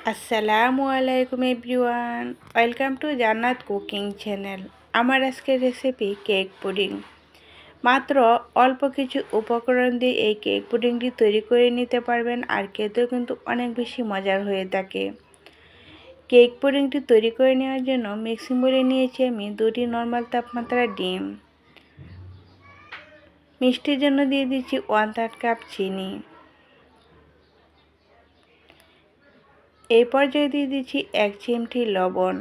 আসসালামু আলাইকুম everyone, welcome to জান্নাত কুকিং চ্যানেল। আমার আজকের রেসিপি কেক পুডিং। মাত্র অল্প কিছু উপকরণ দিয়ে এই কেক পুডিংটি তৈরি করে নিতে পারবেন, আর খেতেও কিন্তু অনেক বেশি মজার হয়ে থাকে। কেক পুডিংটি তৈরি করে নেওয়ার জন্য মিক্সিং বলে নিয়েছি আমি 2টি নর্মাল তাপমাত্রার ডিম। মিষ্টির জন্য দিয়ে দিচ্ছি 1/3 কাপ চিনি। এই পর্যায়ে দিয়ে দিচ্ছি 1 চিমটি লবণ।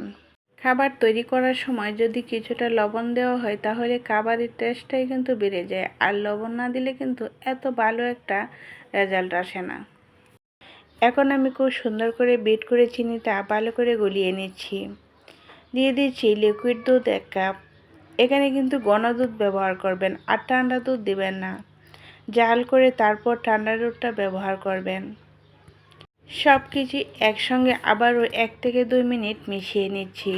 খাবার তৈরি করার সময় যদি কিছুটা লবণ দেওয়া হয় তাহলে খাবারের টেস্টটাই কিন্তু বেড়ে যায়, আর লবণ না দিলে কিন্তু এত ভালো একটা রেজাল্ট আসে না। এখন আমি খুব সুন্দর করে বিট করে চিনিটা ভালো করে গলিয়ে নিচ্ছি। দিয়ে দিচ্ছি লিকুইড দুধ 1 কাপ। এখানে কিন্তু ঘন দুধ ব্যবহার করবেন, আর ঠান্ডা দুধ দিবেন না। জাল করে তারপর ঠান্ডা দুধটা ব্যবহার করবেন। সব কিছু একসঙ্গে আবারও 1 থেকে 2 মিনিট মিশিয়ে নিচ্ছি।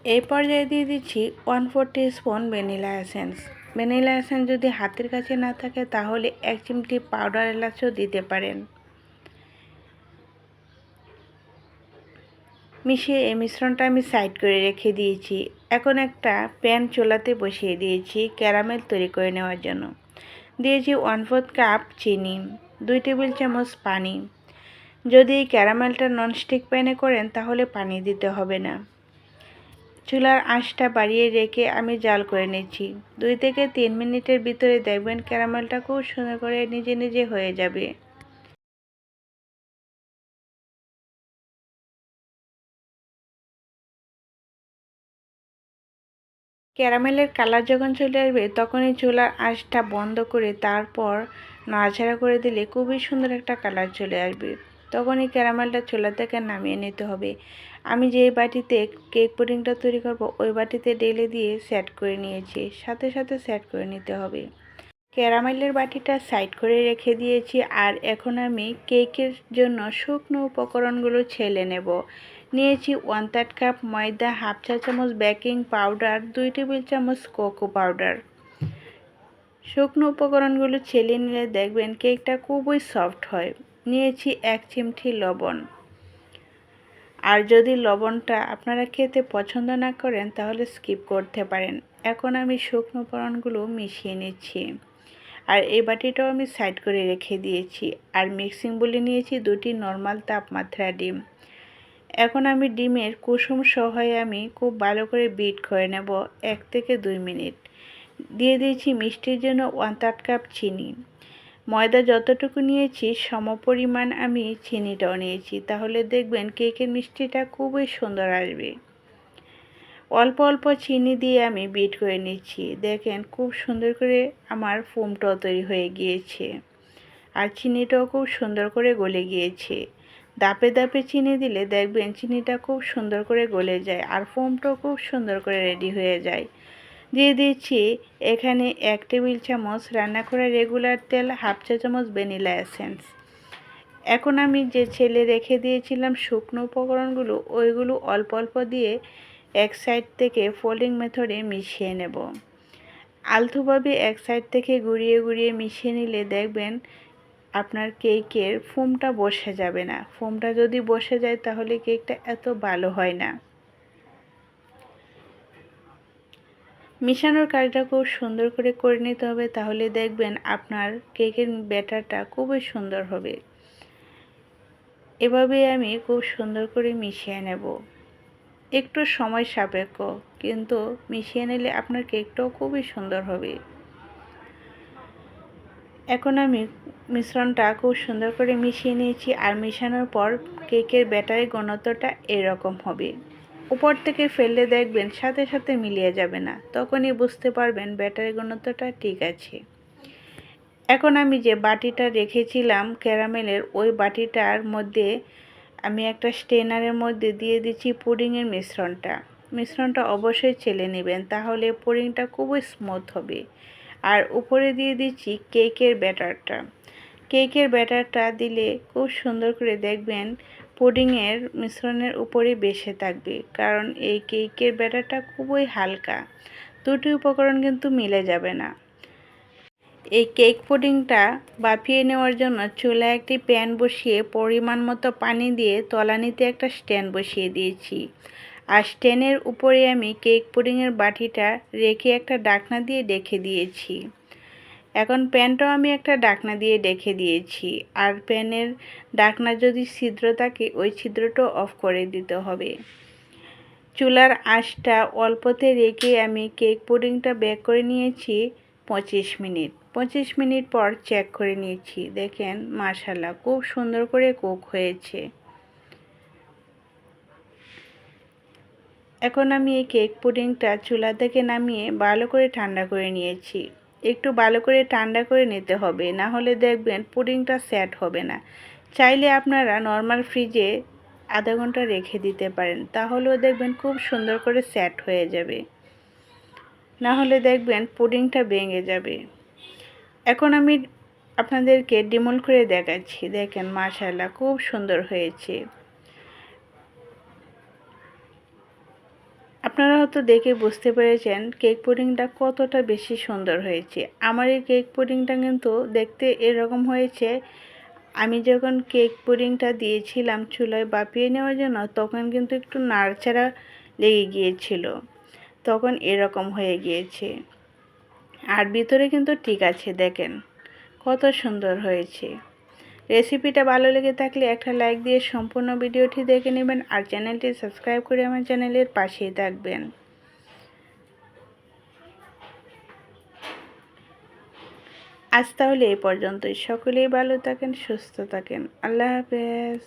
এই পর্যায়ে দিয়ে দিচ্ছি 1/4 teaspoon vanilla essence. Vanilla essence যদি হাতের কাছে না থাকে তাহলে 1 চিমটি পাউডার এলাচও দিতে পারেন। মিশিয়ে এই মিশ্রণটা আমি সাইড করে রেখে দিয়েছি। এখন একটা প্যান চুলাতে বসিয়ে দিয়েছি ক্যারামেল তৈরি করে নেওয়ার জন্য। দিয়েছি 1/4 কাপ চিনি, 2 টেবিল চামচ পানি। যদি এই ক্যারামেলটা ননস্টিক প্যানে করেন তাহলে পানি দিতে হবে না। চুলার আঁচটা বাড়িয়ে রেখে আমি জাল করে নিচ্ছি। 2 থেকে 3 মিনিটের ভিতরে দেখবেন ক্যারামেলটা খুব সুন্দর করে নিজে নিজে হয়ে যাবে। ক্যারামেলের কালার যখন চলে আসবে তখনই চুলার আঁচটা বন্ধ করে তারপর নাড়াচাড়া করে দিলে খুবই সুন্দর একটা কালার চলে আসবে। তখনই ক্যারামেলটা চুলা থেকে নামিয়ে নিতে হবে। আমি যে বাটিতে কেক পুডিংটা তৈরি করব ওই বাটিতে ঢেলে দিয়ে সেট করে নিয়েছি, সাথে সাথে সেট করে নিতে হবে। ক্যারামেলের বাটিটা সাইড করে রেখে দিয়েছি, আর এখন আমি কেকের জন্য শুকনো উপকরণগুলো ছেলে নেব। নিয়েছি 1/3 কাপ ময়দা, হাফ চা চামচ বেকিং পাউডার, 2 টেবিল চামচ কোকো পাউডার। শুকনো উপকরণগুলো ছেলে নিলে দেখবেন কেকটা খুবই সফট হয়। নিয়েছি 1 চিমটি লবণ। আর যদি লবণটা আপনারা খেতে পছন্দ না করেন তাহলে স্কিপ করতে পারেন। এখন আমি শুকনো উপকরণগুলো মিশিয়ে নিচ্ছি, আর এই বাটিটাও আমি সাইড করে রেখে দিয়েছি। আর মিক্সিং বলে নিয়েছি 2টি নর্মাল তাপমাত্রা ডিম। এখন আমি ডিমের কুসুম সহ আমি খুব ভালো করে বিট করে নেব 1 থেকে 2 মিনিট। দিয়ে দিয়েছি মিষ্টির জন্য 1/3 কাপ চিনি। ময়দা যতটুকু নিয়েছি সমপরিমাণ আমি চিনিটাও নিয়েছি, তাহলে দেখবেন কেকের মিষ্টিটা খুবই সুন্দর আসবে। অল্প অল্প চিনি দিয়ে আমি বিট করে নিচ্ছি। দেখেন খুব সুন্দর করে আমার ফোমটাও তৈরি হয়ে গিয়েছে, আর চিনিটাও খুব সুন্দর করে গলে গিয়েছে। দাপে দাপে চিনি দিলে দেখবেন চিনিটা খুব সুন্দর করে গলে যায়, আর ফোমটাও খুব সুন্দর করে রেডি হয়ে যায়। দিয়ে দিচ্ছি এখানে 1 টেবিল চামচ রান্না করা রেগুলার তেল, হাফ চা চামচ ভ্যানিলা এসেন্স। এখন আমি যে ছেলে রেখে দিয়েছিলাম শুকনো উপকরণগুলো ওইগুলো অল্প অল্প দিয়ে এক সাইড থেকে ফোল্ডিং মেথডে মিশিয়ে নেব। আলতোভাবে এক সাইড থেকে ঘুরিয়ে ঘুরিয়ে মিশিয়ে নিলে দেখবেন আপনার কেকের ফোমটা বসে যাবে না। ফোমটা যদি বসে যায় তাহলে কেকটা এত ভালো হয় না। মিশানোর কাজটা খুব সুন্দর করে নিতে হবে, তাহলে দেখবেন আপনার কেকের ব্যাটারটা খুবই সুন্দর হবে। এভাবেই আমি খুব সুন্দর করে মিশিয়ে নেব। একটু সময় সাপেক্ষ, কিন্তু মিশিয়ে নিলে আপনার কেকটাও খুবই সুন্দর হবে। এখন আমি মিশ্রণটা খুব সুন্দর করে মিশিয়ে নিয়েছি, আর মিশানোর পর কেকের ব্যাটারের ঘনত্বটা এরকম হবে। উপর থেকে ফেললে দেখবেন সাথে সাথে মিলিয়ে যাবে না, তখনই বুঝতে পারবেন ব্যাটারের ঘনত্বটা ঠিক আছে। এখন আমি যে বাটিটা রেখেছিলাম ক্যারামেলের ওই বাটিটার মধ্যে আমি একটা স্ট্রেনারের মধ্যে দিয়ে দিচ্ছি পুডিংয়ের মিশ্রণটা অবশ্যই চেলে নেবেন, তাহলে পুডিংটা খুবই স্মুথ হবে। আর উপরে দিয়ে দিচ্ছি কেকের ব্যাটারটা দিলে খুব সুন্দর করে দেখবেন পুডিংয়ের মিশ্রণের উপরে বেশে থাকবে, কারণ এই কেকের ব্যাটারটা খুবই হালকা। দুটি উপকরণ কিন্তু মিলে যাবে না। এই কেক পুডিংটা বাপিয়ে নেওয়ার জন্য চুলায় একটি প্যান বসিয়ে পরিমাণ মতো পানি দিয়ে তলানিতে একটা স্ট্যান্ড বসিয়ে দিয়েছি। আর স্ট্যান্ডের উপরে আমি কেক পুডিংয়ের বাটিটা রেখে একটা ঢাকনা দিয়ে ঢেকে দিয়েছি। এখন প্যানটাও আমি একটা ঢাকনা দিয়ে ঢেকে দিয়েছি। আর প্যানের ঢাকনা যদি ছিদ্র থাকে ওই ছিদ্রটাও অফ করে দিতে হবে। চুলার আঁচটা অল্পতে রেখে আমি কেক পুডিংটা বেক করে নিয়েছি 25 মিনিট। 25 মিনিট পর চেক করে নিয়েছি। দেখেন মাশাআল্লাহ খুব সুন্দর করে কুক হয়েছে। এখন আমি এই কেক পুডিংটা চুলা থেকে নামিয়ে ভালো করে ঠান্ডা করে নিয়েছি। একটু ভালো করে ঠান্ডা করে নিতে হবে, না হলে দেখবেন পুডিংটা সেট হবে না। চাইলে আপনারা নর্মাল ফ্রিজে আধা ঘন্টা রেখে দিতে পারেন, তাহলেও দেখবেন খুব সুন্দর করে সেট হয়ে যাবে। না হলে দেখবেন পুডিংটা ভেঙে যাবে। এখন আমি আপনাদেরকে ডিমোল্ড করে দেখাচ্ছি। দেখেন মাশাআল্লাহ খুব সুন্দর হয়েছে। আপনারা হয়তো দেখে বুঝতে পেরেছেন কেক পুডিংটা কতটা বেশি সুন্দর হয়েছে। আমার এই কেক পুডিংটা কিন্তু দেখতে এরকম হয়েছে। আমি যখন কেক পুডিংটা দিয়েছিলাম চুলায় বাপিয়ে নেওয়ার জন্য, তখন কিন্তু একটু নাড়াচাড়া লেগে গিয়েছিল, তখন এরকম হয়ে গিয়েছে। আর ভিতরে কিন্তু ঠিক আছে। দেখেন কত সুন্দর হয়েছে। রেসিপিটা ভালো লেগে থাকলে একটা লাইক দিয়ে সম্পূর্ণ ভিডিওটি দেখে নেবেন। আর চ্যানেলটি সাবস্ক্রাইব করে আমার চ্যানেলের পাশেই থাকবেন। আজ তাহলে এই পর্যন্তই। সকলেই ভালো থাকেন, সুস্থ থাকেন। আল্লাহ হাফেজ।